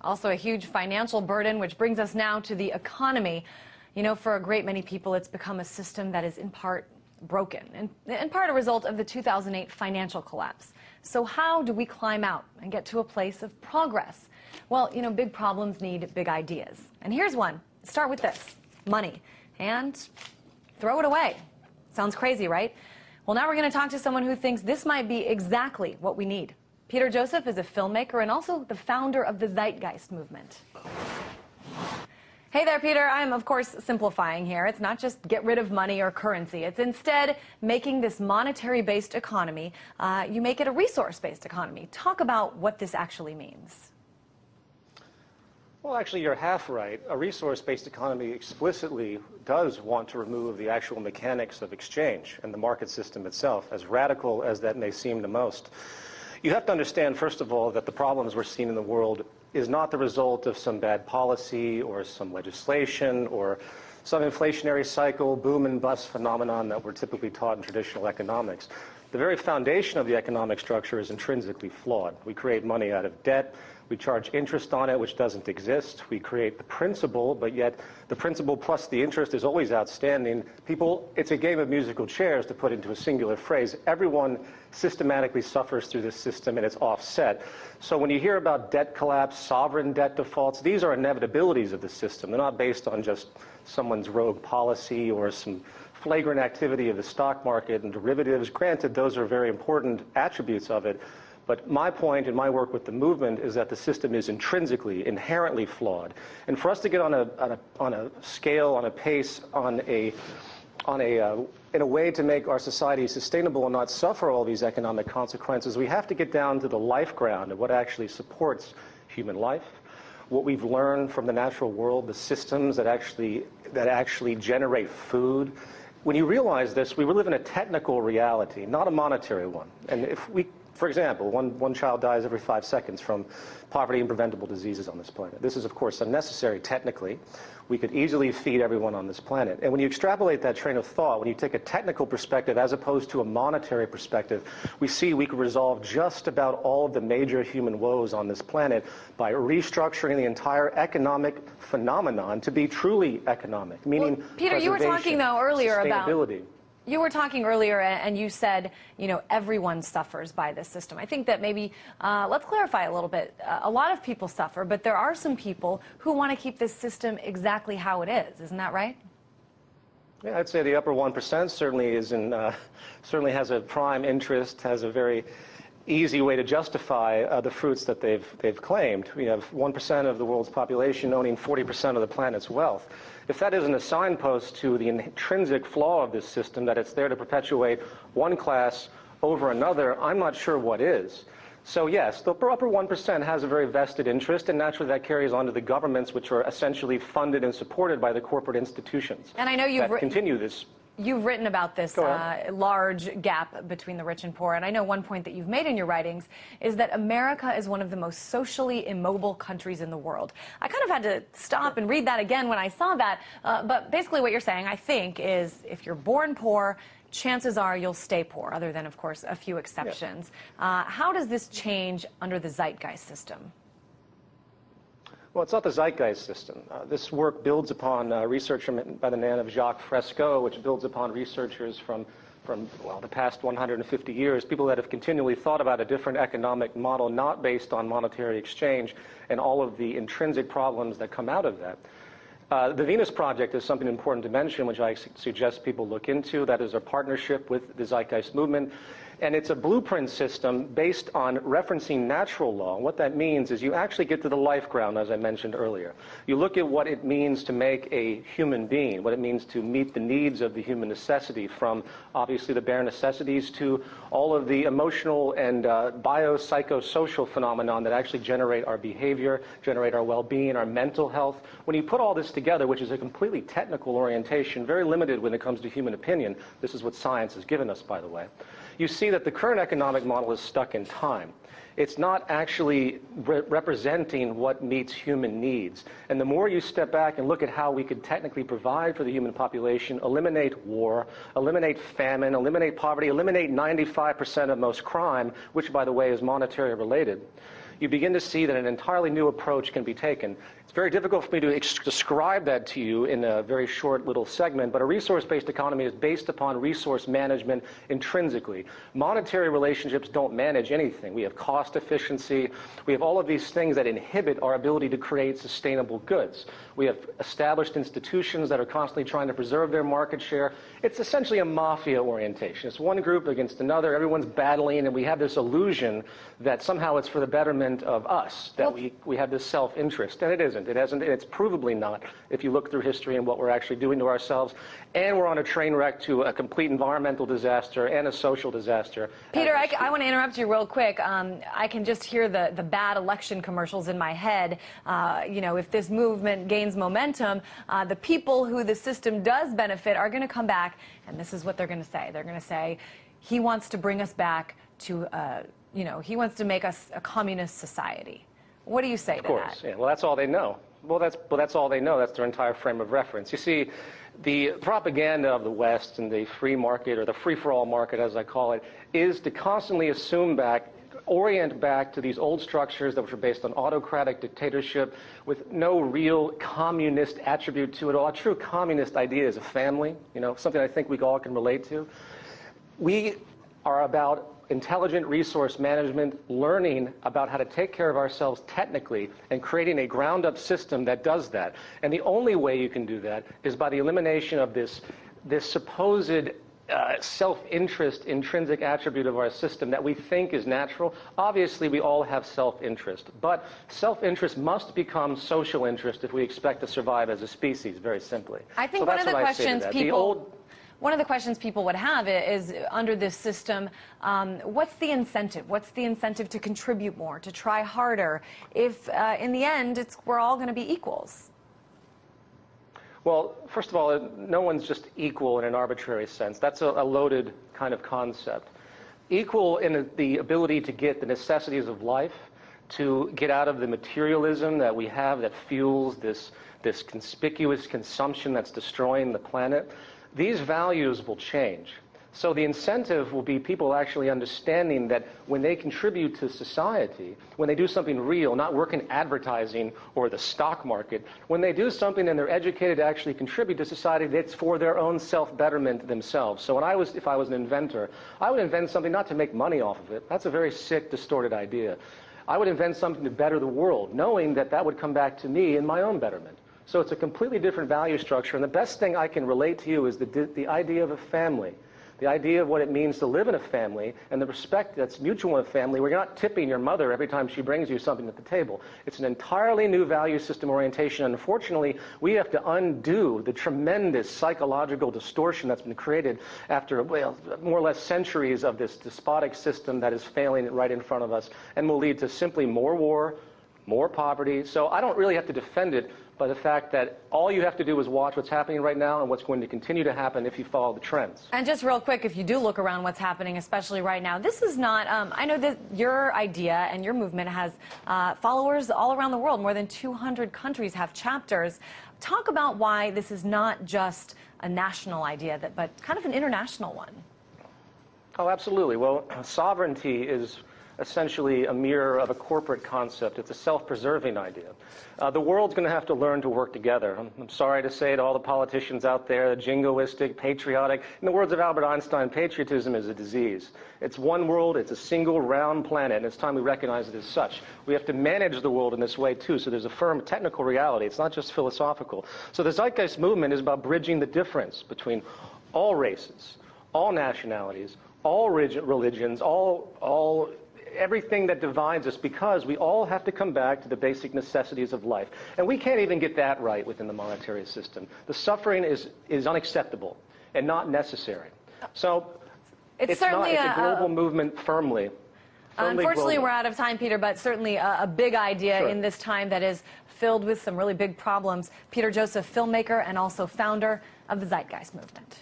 Also a huge financial burden, which brings us now to the economy. You know, for a great many people, it's become a system that is in part broken, and in part a result of the 2008 financial collapse. So how do we climb out and get to a place of progress? Well, you know, big problems need big ideas. And here's one. Start with this: money. And throw it away. Sounds crazy, right? Well, now we're going to talk to someone who thinks this might be exactly what we need. Peter Joseph is a filmmaker and also the founder of the Zeitgeist movement. Hey there, Peter. I'm, of course, simplifying here. It's not just get rid of money or currency. It's instead making this monetary-based economy, you make it a resource-based economy. Talk about what this actually means. Well, actually, you're half right. A resource-based economy explicitly does want to remove the actual mechanics of exchange and the market system itself, as radical as that may seem to most. You have to understand, first of all, that the problems we're seeing in the world is not the result of some bad policy or some legislation or some inflationary cycle, boom and bust phenomenon that we're typically taught in traditional economics. The very foundation of the economic structure is intrinsically flawed. We create money out of debt. We charge interest on it, which doesn't exist. We create the principal, but yet the principal plus the interest is always outstanding. People, it's a game of musical chairs, to put into a singular phrase. Everyone systematically suffers through this system, and it's offset. So when you hear about debt collapse, sovereign debt defaults, these are inevitabilities of the system. They're not based on just someone's rogue policy or some flagrant activity of the stock market and derivatives. Granted, those are very important attributes of it. But my point in my work with the movement is that the system is intrinsically, inherently flawed. And for us to get on a scale, on a pace, in a way to make our society sustainable and not suffer all these economic consequences, we have to get down to the life ground of what actually supports human life, what we've learned from the natural world, the systems that actually generate food. When you realize this, we live in a technical reality, not a monetary one. And if we, for example, one child dies every 5 seconds from poverty and preventable diseases on this planet. This is, of course, unnecessary technically. We could easily feed everyone on this planet. And when you extrapolate that train of thought, when you take a technical perspective as opposed to a monetary perspective, we see we could resolve just about all of the major human woes on this planet by restructuring the entire economic phenomenon to be truly economic, meaning well, Peter, you were talking, though, earlier about You were talking earlier, and you said, you know, everyone suffers by this system. I think that maybe, let's clarify a little bit. A lot of people suffer, but there are some people who want to keep this system exactly how it is. Isn't that right? Yeah, I'd say the upper 1% certainly has a prime interest, has a very easy way to justify the fruits that they've claimed. We have 1% of the world's population owning 40% of the planet's wealth. If that isn't a signpost to the intrinsic flaw of this system, that it's there to perpetuate one class over another, I'm not sure what is. So yes, the upper 1% has a very vested interest, and naturally that carries on to the governments, which are essentially funded and supported by the corporate institutions. And I know you've continue this. You've written about this large gap between the rich and poor, and I know one point that you've made in your writings is that America is one of the most socially immobile countries in the world. I kind of had to stop and read that again when I saw that, but basically what you're saying, I think, is if you're born poor, chances are you'll stay poor, other than, of course, a few exceptions. How does this change under the Zeitgeist system? Well, it's not the Zeitgeist system. This work builds upon research by the name of Jacques Fresco, which builds upon researchers from the past 150 years, people that have continually thought about a different economic model, not based on monetary exchange and all of the intrinsic problems that come out of that. The Venus Project is something important to mention, which I suggest people look into. That is a partnership with the Zeitgeist movement. And it's a blueprint system based on referencing natural law. And what that means is you actually get to the life ground, as I mentioned earlier. You look at what it means to make a human being, what it means to meet the needs of the human necessity, from obviously the bare necessities to all of the emotional and biopsychosocial phenomenon that actually generate our behavior, generate our well-being, our mental health. When you put all this together, which is a completely technical orientation, very limited when it comes to human opinion, this is what science has given us, by the way, you see that the current economic model is stuck in time. It's not actually representing what meets human needs. And the more you step back and look at how we could technically provide for the human population, eliminate war, eliminate famine, eliminate poverty, eliminate 95% of most crime, which, by the way, is monetary related, you begin to see that an entirely new approach can be taken. It's very difficult for me to describe that to you in a very short little segment, but a resource-based economy is based upon resource management intrinsically. Monetary relationships don't manage anything. We have cost efficiency. We have all of these things that inhibit our ability to create sustainable goods. We have established institutions that are constantly trying to preserve their market share. It's essentially a mafia orientation. It's one group against another. Everyone's battling, and we have this illusion that somehow it's for the betterment of us, that we have this self-interest, and it isn't. It hasn't. It's provably not if you look through history and what we're actually doing to ourselves. And we're on a train wreck to a complete environmental disaster and a social disaster. Peter, I want to interrupt you real quick. I can just hear the bad election commercials in my head. You know, if this movement gains momentum, the people who the system does benefit are going to come back, and this is what they're going to say. They're going to say, he wants to bring us back to, you know, he wants to make us a communist society. What do you say to that? Of course, yeah. Well, that's all they know. Well, that's all they know. That's their entire frame of reference. You see, the propaganda of the West and the free market, or the free-for-all market, as I call it, is to constantly orient back to these old structures that were based on autocratic dictatorship with no real communist attribute to it all. A true communist idea is a family, you know, something I think we all can relate to. We are about intelligent resource management, learning about how to take care of ourselves technically, and creating a ground-up system that does that. And the only way you can do that is by the elimination of this supposed self-interest intrinsic attribute of our system that we think is natural. Obviously, we all have self-interest, but self-interest must become social interest if we expect to survive as a species, very simply. I think one of the questions one of the questions people would have is, under this system, what's the incentive? What's the incentive to contribute more, to try harder, if in the end we're all going to be equals? Well, first of all, no one's just equal in an arbitrary sense. That's a loaded kind of concept. Equal in the ability to get the necessities of life, to get out of the materialism that we have that fuels this conspicuous consumption that's destroying the planet. These values will change. So the incentive will be people actually understanding that when they contribute to society, when they do something real, not work in advertising or the stock market, when they do something and they're educated to actually contribute to society, that's for their own self-betterment themselves. So if I was an inventor, I would invent something not to make money off of it. That's a very sick, distorted idea. I would invent something to better the world, knowing that that would come back to me in my own betterment. So it's a completely different value structure, and the best thing I can relate to you is the idea of a family, the idea of what it means to live in a family, and the respect that's mutual in a family, where you're not tipping your mother every time she brings you something at the table. It's an entirely new value system orientation, and unfortunately, we have to undo the tremendous psychological distortion that's been created after, well, more or less centuries of this despotic system that is failing right in front of us, and will lead to simply more war, more poverty. So I don't really have to defend it by the fact that all you have to do is watch what's happening right now and what's going to continue to happen if you follow the trends. And just real quick, if you do look around what's happening, especially right now, this is not, I know that your idea and your movement has followers all around the world. More than 200 countries have chapters. Talk about why this is not just a national idea, but kind of an international one. Oh, absolutely. Well, sovereignty is essentially a mirror of a corporate concept. It's a self-preserving idea. The world's going to have to learn to work together. I'm sorry to say to all the politicians out there, jingoistic, patriotic. In the words of Albert Einstein, patriotism is a disease. It's one world, it's a single round planet, and it's time we recognize it as such. We have to manage the world in this way too, so there's a firm technical reality. It's not just philosophical. So the zeitgeist movement is about bridging the difference between all races, all nationalities, all religions, everything that divides us, because we all have to come back to the basic necessities of life. And we can't even get that right within the monetary system. The suffering is unacceptable and not necessary. So it's a global movement firmly. Unfortunately, global. We're out of time, Peter, but certainly a big idea Sure. in this time that is filled with some really big problems. Peter Joseph, filmmaker and also founder of the Zeitgeist movement.